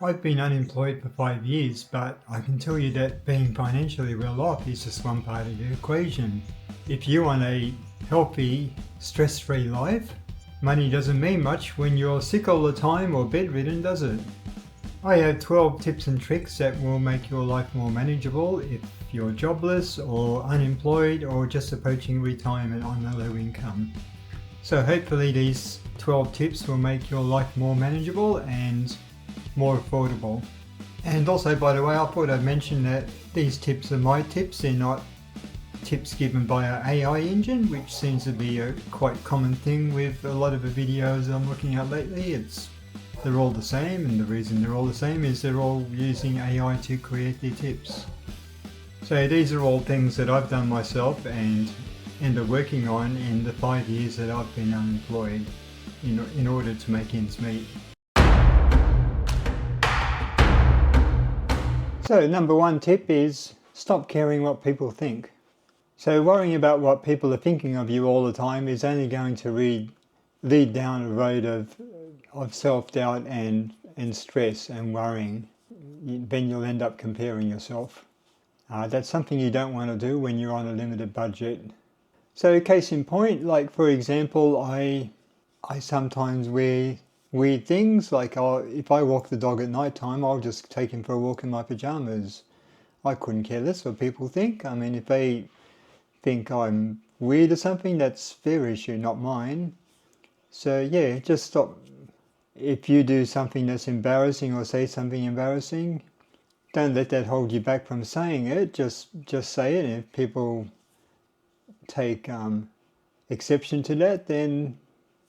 I've been unemployed for 5 years, but I can tell you that being financially well off is just one part of the equation. If you want a healthy, stress-free life, money doesn't mean much when you're sick all the time or bedridden, does it? I have 12 tips and tricks that will make your life more manageable if you're jobless or unemployed or just approaching retirement on a low income. So hopefully these 12 tips will make your life more manageable and more affordable. And also, by the way, I thought I'd mention that these tips are my tips. They're not tips given by our AI engine, which seems to be a quite common thing with a lot of the videos I'm looking at lately. They're all the same, and the reason they're all the same is they're all using AI to create their tips. So these are all things that I've done myself and are working on in the 5 years that I've been unemployed in order to make ends meet. So number one tip is stop caring what people think. So worrying about what people are thinking of you all the time is only going to lead down a road of self-doubt and stress and worrying. Then you'll end up comparing yourself. That's something you don't want to do when you're on a limited budget. So case in point, like for example, I sometimes wear weird things, like if I walk the dog at night time, I'll just take him for a walk in my pajamas. I couldn't care less what people think. I mean, if they think I'm weird or something, that's their issue, not mine. So yeah, just stop. If you do something that's embarrassing or say something embarrassing, don't let that hold you back from saying it. Just say it. And if people take exception to that, then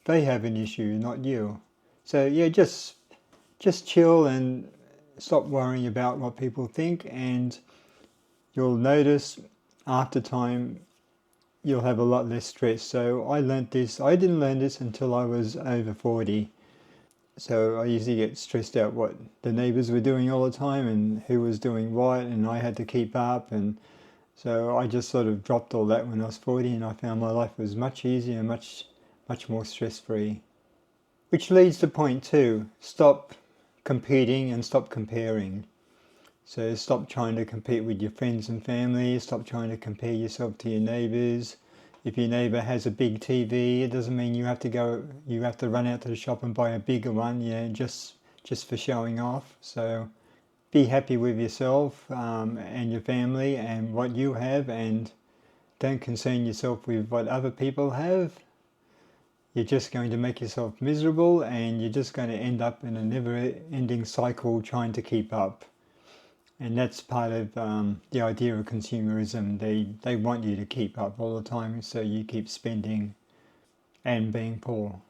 they have an issue, not you. So yeah, just chill and stop worrying about what people think, and you'll notice after time you'll have a lot less stress. So I learnt this. I didn't learn this until I was over 40. So I usually get stressed out what the neighbours were doing all the time and who was doing what, and I had to keep up. And so I just sort of dropped all that when I was 40, and I found my life was much easier and much more stress-free. Which leads to point two, stop competing and stop comparing. So stop trying to compete with your friends and family, stop trying to compare yourself to your neighbours. If your neighbour has a big TV, it doesn't mean you have to run out to the shop and buy a bigger one, just for showing off. So be happy with yourself and your family and what you have, and don't concern yourself with what other people have. You're just going to make yourself miserable, and you're just going to end up in a never-ending cycle trying to keep up. And that's part of the idea of consumerism. They want you to keep up all the time, so you keep spending and being poor.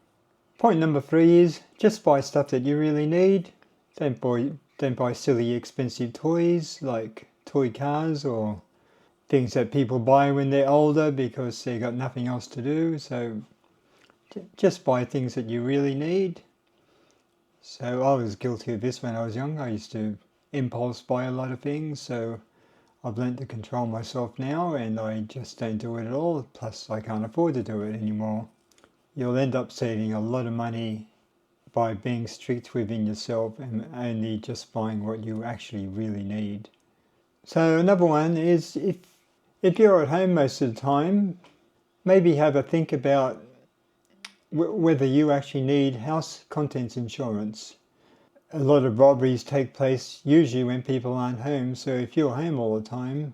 Point number three is just buy stuff that you really need. Don't buy silly expensive toys like toy cars or things that people buy when they're older because they've got nothing else to do. So just buy things that you really need. So I was guilty of this when I was young. I used to impulse buy a lot of things, so I've learned to control myself now, and I just don't do it at all. Plus I can't afford to do it anymore. You'll end up saving a lot of money by being strict within yourself and only just buying what you actually really need. So another one is if you're at home most of the time, maybe have a think about whether you actually need house contents insurance. A lot of robberies take place usually when people aren't home, so if you're home all the time,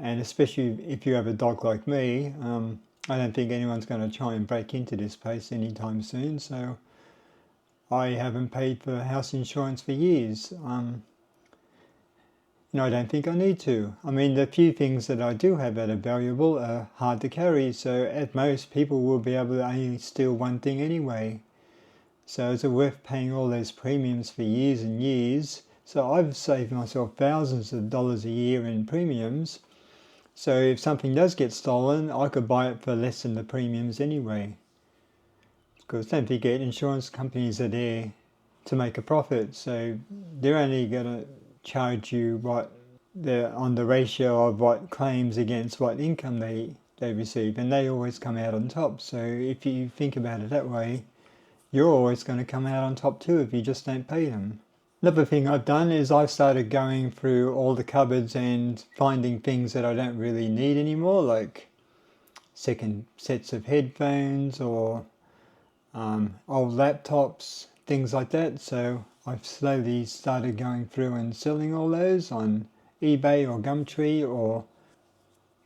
and especially if you have a dog like me, I don't think anyone's going to try and break into this place anytime soon, so I haven't paid for house insurance for years. I don't think I need to. I mean, the few things that I do have that are valuable are hard to carry, so at most people will be able to only steal one thing anyway. So is it worth paying all those premiums for years and years? So I've saved myself thousands of dollars a year in premiums. So if something does get stolen, I could buy it for less than the premiums anyway. Because don't forget, insurance companies are there to make a profit, so they're only going to charge you what they're on the ratio of what claims against what income they receive, and they always come out on top. So if you think about it that way, you're always going to come out on top too if you just don't pay them. Another thing I've done is I've started going through all the cupboards and finding things that I don't really need anymore, like second sets of headphones or old laptops, things like that. So I've slowly started going through and selling all those on eBay or Gumtree or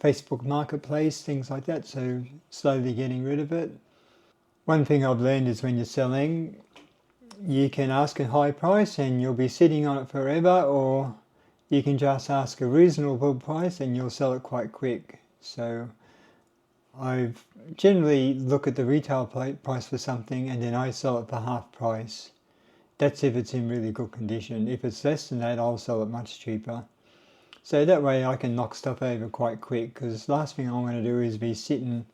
Facebook Marketplace, things like that. So slowly getting rid of it. One thing I've learned is when you're selling, you can ask a high price and you'll be sitting on it forever, or you can just ask a reasonable price and you'll sell it quite quick. So I've generally look at the retail price for something and then I sell it for half price. That's if it's in really good condition. If it's less than that, I'll sell it much cheaper. So that way I can knock stuff over quite quick, because last thing I want to do is be sitting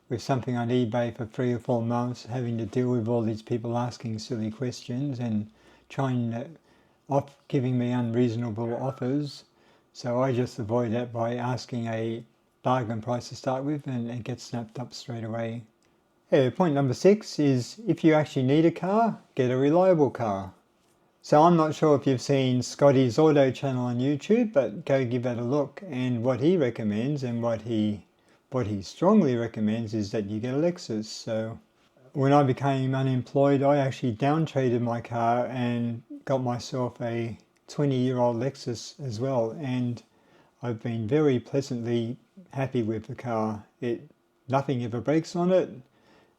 with something on eBay for 3 or 4 months, having to deal with all these people asking silly questions and trying to giving me unreasonable offers. So I just avoid that by asking a bargain price to start with, and it gets snapped up straight away. Yeah, point number 6 is if you actually need a car, get a reliable car. So I'm not sure if you've seen Scotty's Auto channel on YouTube, but go give that a look. And what he recommends and what he strongly recommends is that you get a Lexus. So when I became unemployed, I actually downtraded my car and got myself a 20-year-old Lexus as well. And I've been very pleasantly happy with the car. Nothing ever breaks on it.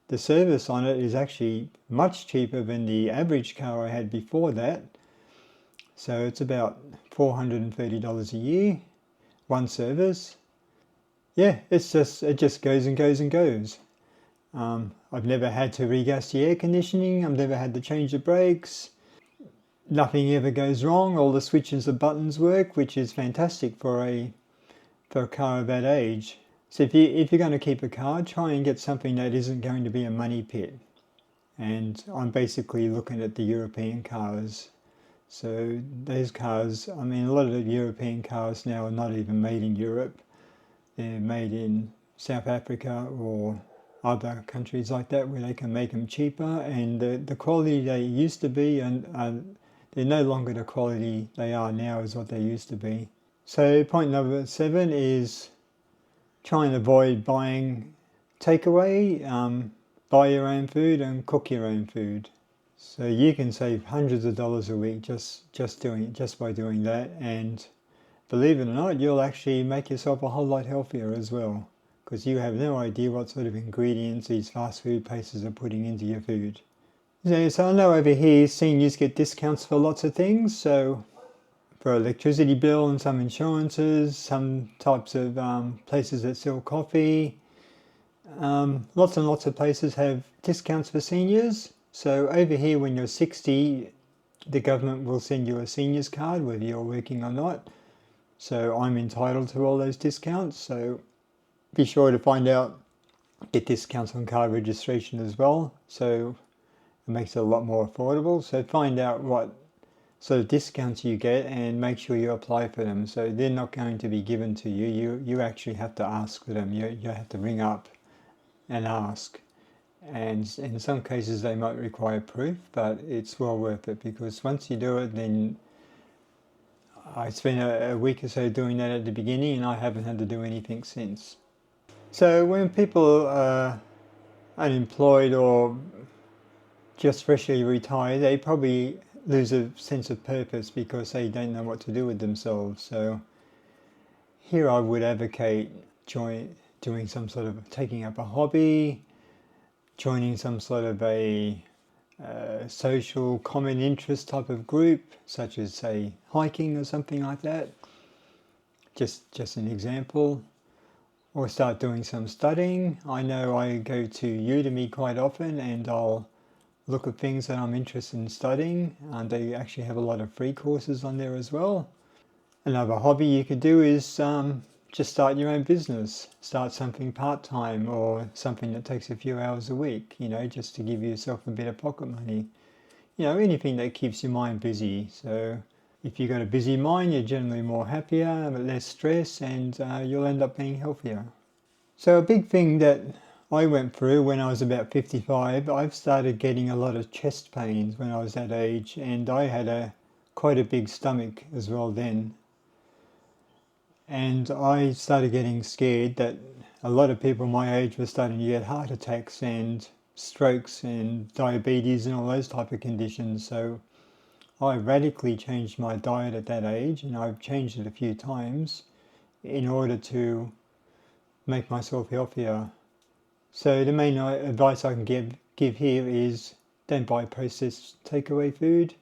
The service on it is actually much cheaper than the average car I had before that. So it's about $430 a year, one service. Yeah, it just goes and goes and goes. I've never had to regas the air conditioning. I've never had to change the brakes. Nothing ever goes wrong. All the switches and buttons work, which is fantastic for a car of that age. So if you're going to keep a car, try and get something that isn't going to be a money pit. And I'm basically looking at the European cars. So those cars, I mean, a lot of the European cars now are not even made in Europe. They're made in South Africa or other countries like that, where they can make them cheaper, and the quality they used to be, and they're no longer the quality they are now as what they used to be. So point number 7 is try and avoid buying takeaway. Buy your own food and cook your own food. So you can save hundreds of dollars a week just by doing that, and believe it or not, you'll actually make yourself a whole lot healthier as well, because you have no idea what sort of ingredients these fast food places are putting into your food. So I know over here seniors get discounts for lots of things, so for electricity bill and some insurances, some types of places that sell coffee. Lots and lots of places have discounts for seniors. So over here, when you're 60, the government will send you a seniors card, whether you're working or not. So I'm entitled to all those discounts. So be sure to find out, get discounts on car registration as well. So it makes it a lot more affordable. So find out what sort of discounts you get and make sure you apply for them. So they're not going to be given to you. You actually have to ask for them. You have to ring up and ask. And in some cases they might require proof, but it's well worth it, because once you do it, then I spent a week or so doing that at the beginning, and I haven't had to do anything since. So when people are unemployed or just freshly retired, they probably lose a sense of purpose because they don't know what to do with themselves. So here I would advocate doing some sort of taking up a hobby, joining some sort of a social common interest type of group, such as say hiking or something like that. Just an example. Or start doing some studying. I know I go to Udemy quite often, and I'll look at things that I'm interested in studying, and they actually have a lot of free courses on there as well. Another hobby you could do is just start your own business. Start something part-time or something that takes a few hours a week, just to give yourself a bit of pocket money. Anything that keeps your mind busy. So if you've got a busy mind, you're generally more happier, less stress, and you'll end up being healthier. So a big thing that I went through when I was about 55, I've started getting a lot of chest pains when I was that age, and I had a quite a big stomach as well then. And I started getting scared that a lot of people my age were starting to get heart attacks and strokes and diabetes and all those type of conditions. So I radically changed my diet at that age, and I've changed it a few times in order to make myself healthier. So the main advice I can give here is don't buy processed takeaway food.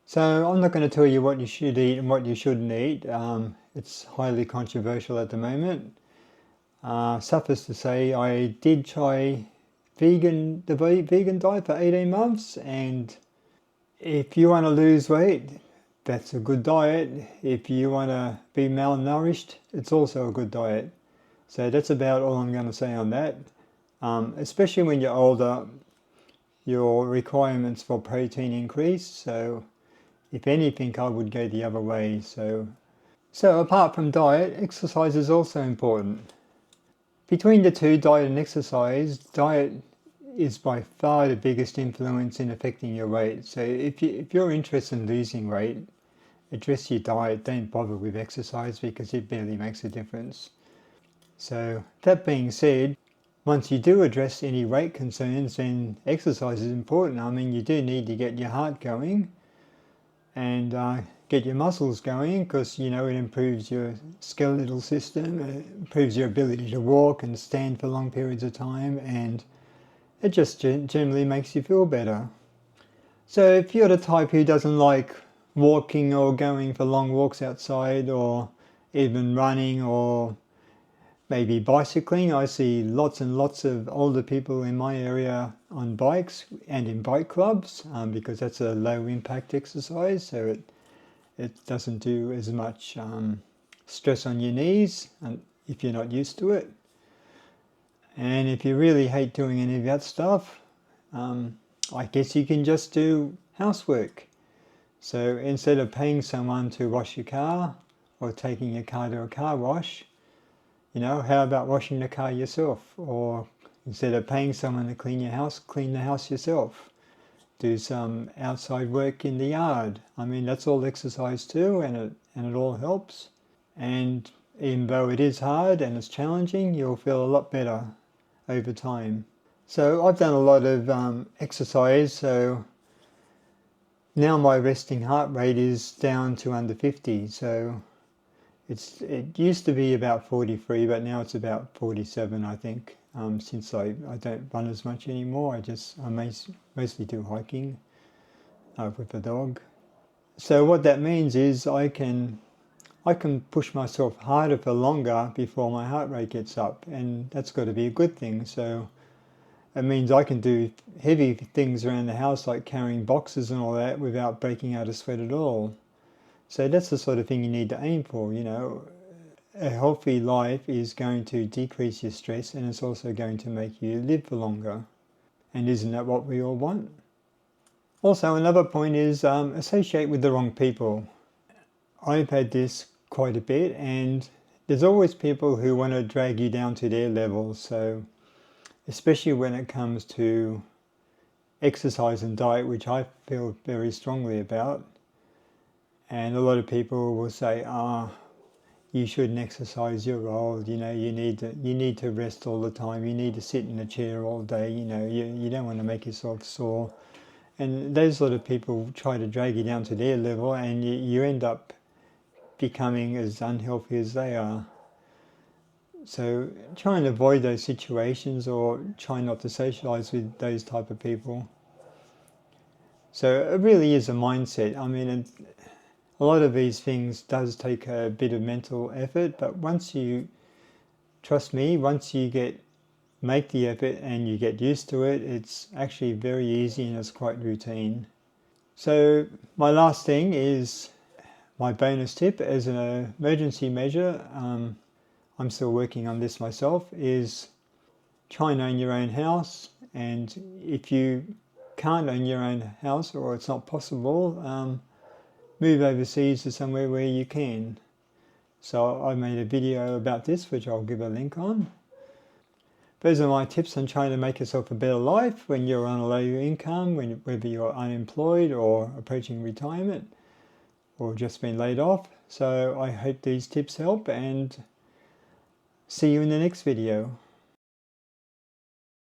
So I'm not going to tell you what you should eat and what you shouldn't eat. It's highly controversial at the moment. Suffice to say, I did try the vegan diet for 18 months, and if you want to lose weight, that's a good diet. If you want to be malnourished, it's also a good diet. So that's about all I'm going to say on that. Especially when you're older, your requirements for protein increase. So if anything, I would go the other way. So apart from diet, exercise is also important. Between the two, diet and exercise, diet is by far the biggest influence in affecting your weight. So if you're interested in losing weight, address your diet, don't bother with exercise because it barely makes a difference. So that being said, once you do address any weight concerns, then exercise is important. I mean, you do need to get your heart going and get your muscles going because, it improves your skeletal system, it improves your ability to walk and stand for long periods of time, and it just generally makes you feel better. So if you're the type who doesn't like walking or going for long walks outside or even running or maybe bicycling, I see lots and lots of older people in my area on bikes and in bike clubs because that's a low impact exercise, so it doesn't do as much stress on your knees if you're not used to it. And if you really hate doing any of that stuff, I guess you can just do housework. So instead of paying someone to wash your car or taking your car to a car wash, how about washing the car yourself? Or instead of paying someone to clean your house, clean the house yourself. Do some outside work in the yard. I mean, that's all exercise too, and it all helps. And even though it is hard and it's challenging, you'll feel a lot better over time. So I've done a lot of exercise, so now my resting heart rate is down to under 50. So it used to be about 43, but now it's about 47, I think. Since I don't run as much anymore, I mostly do hiking with the dog. So what that means is I can push myself harder for longer before my heart rate gets up, and that's got to be a good thing. So it means I can do heavy things around the house like carrying boxes and all that without breaking out a sweat at all. So that's the sort of thing you need to aim for, A healthy life is going to decrease your stress, and it's also going to make you live for longer. And isn't that what we all want? Also, another point is associate with the wrong people. I've had this quite a bit, and there's always people who want to drag you down to their level. So especially when it comes to exercise and diet, which I feel very strongly about. And a lot of people will say, you shouldn't exercise, you're old, you need to rest all the time, you need to sit in a chair all day, you don't want to make yourself sore. And those sort of people try to drag you down to their level, and you end up becoming as unhealthy as they are. So try and avoid those situations, or try not to socialise with those type of people. So it really is a mindset. I mean, a lot of these things does take a bit of mental effort, but trust me, once you make the effort and you get used to it, it's actually very easy and it's quite routine. So my last thing is my bonus tip as an emergency measure. I'm still working on this myself, is try and own your own house. And if you can't own your own house, or it's not possible, move overseas to somewhere where you can. So I made a video about this, which I'll give a link on. Those are my tips on trying to make yourself a better life when you're on a low income, whether you're unemployed or approaching retirement. or just been laid off. So I hope these tips help, and see you in the next video.